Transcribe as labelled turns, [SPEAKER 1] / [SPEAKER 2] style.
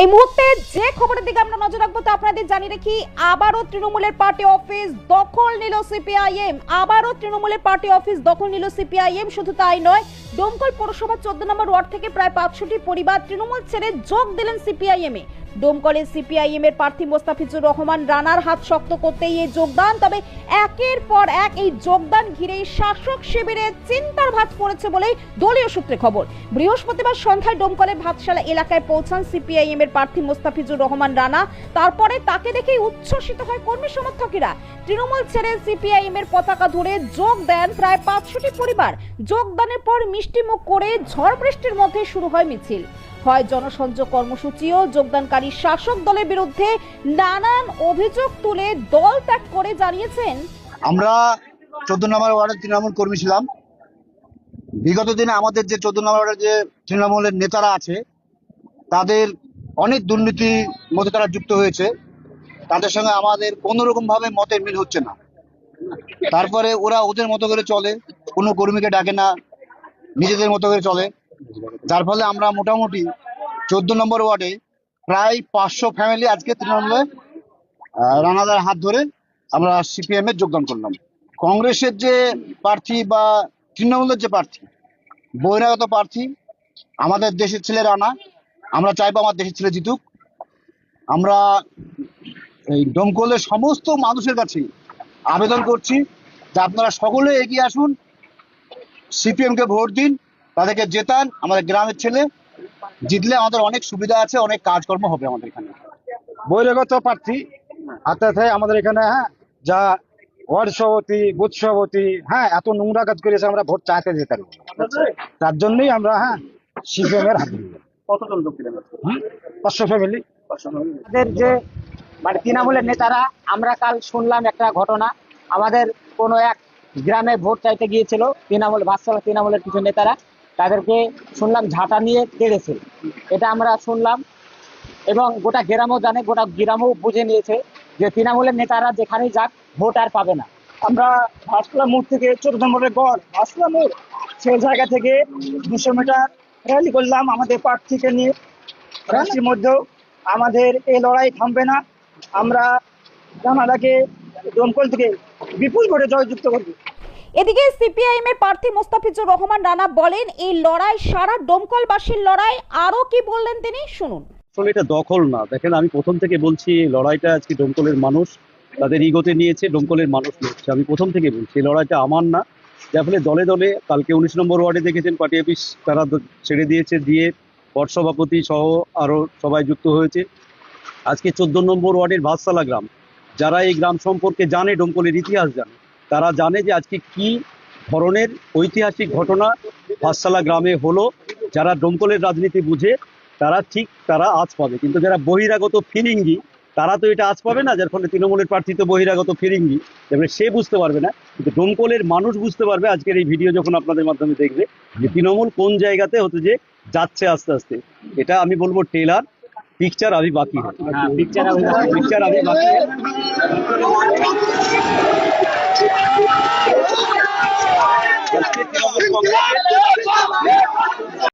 [SPEAKER 1] এই মুহূর্তে যে খবরের দিকে আমরা নজর রাখবো তা আপনাদের জানিয়ে রাখি, আবারও তৃণমূলের পার্টি অফিস দখল নিল সিপিআইএম। শুধু তাই নয়, ডোমকল পৌরসভা 14 নম্বর ওয়ার্ড থেকে প্রায় 500টি পরিবার তৃণমূল ছেড়ে যোগ দিলেন সিপিআইএম এ। ডোমকলের সিপিআইএম এর প্রার্থী মোস্তাফিজুর রহমান রানার হাত শক্ত করতেই এই যোগদান। তবে একের পর এক এই যোগদান ঘিরেই শাসক শিবিরে চিন্তার ভাঁজ পড়েছে বলেই দলীয় সূত্রে খবর। বৃহস্পতিবার সন্ধ্যায় ডোমকলের ভাতশালা এলাকায় পৌঁছান সিপিআইএম এর প্রার্থী মোস্তাফিজুর রহমান রানা। তারপরে তাকে দেখেই উচ্ছ্বসিত হয় কর্মী সমর্থকেরা। তৃণমূল ছেড়ে সিপিআইএম এর পতাকা ধরে যোগ দেন প্রায় 500টি পরিবার। যোগদানের পর মিষ্টিমুখ করে ঝড় বৃষ্টির মধ্যে শুরু হয় মিছিল। হয় জনসংযোগ কর্মসূচিও। যোগদানকারী শাসক দলের বিরুদ্ধে নানান অভিযোগ তুলে দল ত্যাগ করে জানিয়েছেন,
[SPEAKER 2] আমরা 14 নম্বর ওয়ার্ডের তৃণমূল কর্মী ছিলাম। বিগত দিনে আমাদের যে 14 নম্বর ওয়ার্ডের যে তৃণমূলের নেতারা আছে তাদের অনেক দুর্নীতির মধ্যে তারা যুক্ত হয়েছে। তাদের সঙ্গে আমাদের কোনো রকম ভাবে মতের মিল হচ্ছে না। তারপরে ওরা ওদের মতো করে চলে, কোনো কর্মীকে ডাকে না, নিজেদের মতো করে চলে। যার ফলে আমরা মোটামুটি 14 নম্বর ওয়ার্ডে প্রায় 500 ফ্যামিলি আজকে তৃণমূলে রানাদার হাত ধরে আমরা সিপিএম এর যোগদান করলাম। কংগ্রেসের যে প্রার্থী বা তৃণমূলের যে প্রার্থী, বহিরাগত প্রার্থী, আমাদের দেশের ছেলে রানা। আমরা চাইবো আমার দেশের ছেলে জিতুক। আমরা এই ডোমকলের সমস্ত মানুষের কাছে আবেদন করছি যে আপনারা সকলে এগিয়ে আসুন, সিপিএম কে ভোট দিন, তাদেরকে জেতান। আমাদের গ্রামের ছেলে জিতলে আমাদের অনেক সুবিধা আছে, অনেক কাজকর্ম হবে আমাদের এখানে।
[SPEAKER 3] বহিরাগত প্রার্থী অর্থাৎ আমাদের এখানে যা ওয়ার্ড সভাপতি, বুথ সভাপতি এত নোংরা কাজ করেছে, আমরা ভোট চাইতে যেতে পারি। তার জন্যই আমরা সিপিএম এর হাত দিই।
[SPEAKER 4] কতজন লোক দিলেন?
[SPEAKER 3] 500 ফ্যামিলি।
[SPEAKER 5] আমাদের যে তৃণমূলের নেতারা, আমরা কাল শুনলাম একটা ঘটনা, আমাদের কোনো এক গ্রামে ভোট চাইতে গিয়েছিল ভাতশালা তৃণমূলের কিছু নেতারা, তাদেরকে শুনলাম ঝাঁটা নিয়ে তেড়েছে। এটা আমরা শুনলাম এবং গোটা গ্রামও জানে, গোটা গ্রামও বুঝে নিয়েছে যে তৃণমূলের নেতারা যেখানেই যাক ভোট আর পাবে না।
[SPEAKER 4] আমরা ভাতশালা মোড় থেকে 14 নম্বরের গড় ভাতশালা মোড়, সেই জায়গা থেকে 200 মিটার র্যালি করলাম আমাদের প্রার্থীকে নিয়ে। রাষ্ট্রের মধ্যেও আমাদের এই লড়াই থামবে না। আমরা রানাদাকে দমকল থেকে বিপুল করে জয়যুক্ত করব।
[SPEAKER 1] এদিকে সিপিআইএম এর প্রার্থী মোস্তাফিজুর রহমান রানা বলেন এই লড়াই সারা ডোমকলবাসীর লড়াই। আরো কি বললেন তিনি, শুনুন।
[SPEAKER 6] আসলে এটা দখল না, দেখেন আমি প্রথম থেকে বলছি এই লড়াইটা আজকে ডোমকলের মানুষ তাদের ইগোতে নিয়েছে, ডোমকলের মানুষ লড়ছে। আমি প্রথম থেকে বলছি এই লড়াইটা আমার না। যার ফলে দলে দলে কালকে 19 নম্বর ওয়ার্ডে দেখেছেন পার্টি অফিস তারা ছেড়ে দিয়েছে, দিয়ে ওয়ার্ড সভাপতি সহ আরো সবাই যুক্ত হয়েছে। আজকে 14 নম্বর ওয়ার্ডের ভাতশালা গ্রাম, যারা এই গ্রাম সম্পর্কে জানে, ডোমকলের ইতিহাস জানে, তারা জানে যে আজকে কি ধরনের ঐতিহাসিক ঘটনা ভাতশালা গ্রামে হলো। যারা ডোমকলের রাজনীতি বুঝে তারা আজ পাবে, কিন্তু যারা বহিরাগত ফিরিঙ্গি তারা তো এটা আজ পাবে না। যার ফলে তৃণমূলের প্রার্থী তো বহিরাগত ফিরিঙ্গি, এবারে সে বুঝতে পারবে না, কিন্তু ডোমকলের মানুষ বুঝতে পারবে আজকের এই ভিডিও যখন আপনাদের মাধ্যমে দেখবে যে তৃণমূল কোন জায়গাতে হতে যে যাচ্ছে আস্তে আস্তে। এটা আমি বলবো টেলার, পিকচার আভি বাকি है। পিকচার আভি বাকি है।